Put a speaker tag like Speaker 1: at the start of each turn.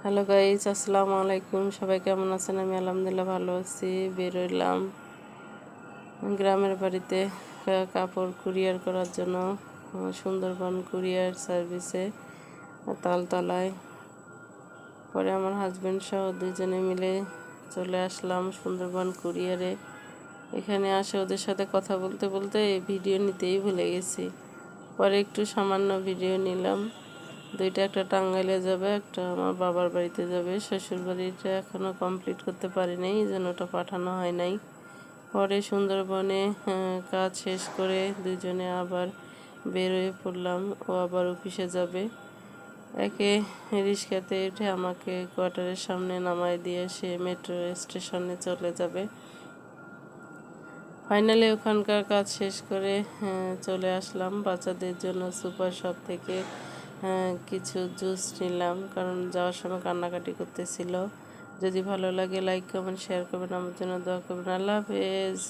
Speaker 1: Hello guys, আসসালামু আলাইকুম। সবাই কেমন আছেন? আমি আলহামদুলিল্লাহ ভালো আছি। বেরোইলাম গ্রামের বাড়িতে কাপড় কুরিয়ার করার জন্য সুন্দরবন কুরিয়ার সার্ভিসে তালতলায়। পরে আমার হাজব্যান্ড সহ দুজনে মিলে চলে আসলাম সুন্দরবন কুরিয়ারে। এখানে আসে ওদের সাথে কথা বলতে বলতে ভিডিও নিতেই ভুলে গেছি। পরে একটু সামান্য ভিডিও নিলাম। দুইটা, একটা টাঙ্গাইলে যাবে, একটা আমার বাবার বাড়িতে যাবে। শ্বশুর বাড়িটা এখনও কমপ্লিট করতে পারিনি, এই জন্য ওটা পাঠানো হয় নাই। পরে সুন্দরবনে কাজ শেষ করে দুজনে আবার বেরোয় পড়লাম। ও আবার অফিসে যাবে। একে রিক্সাতে উঠে আমাকে কোয়ার্টারের সামনে নামায় দিয়ে সে মেট্রো স্টেশনে চলে যাবে। ফাইনালি ওখানকার কাজ শেষ করে চলে আসলাম। বাচ্চাদের জন্য সুপার শপ থেকে কিছু জুস নিলাম, কারণ যাওয়ার সময় কান্নাকাটি করতেছিল। যদি ভালো লাগে লাইক কমেন্ট শেয়ার করবেন, আমার জন্য দোয়া করবেন। আল্লাহ হাফেজ।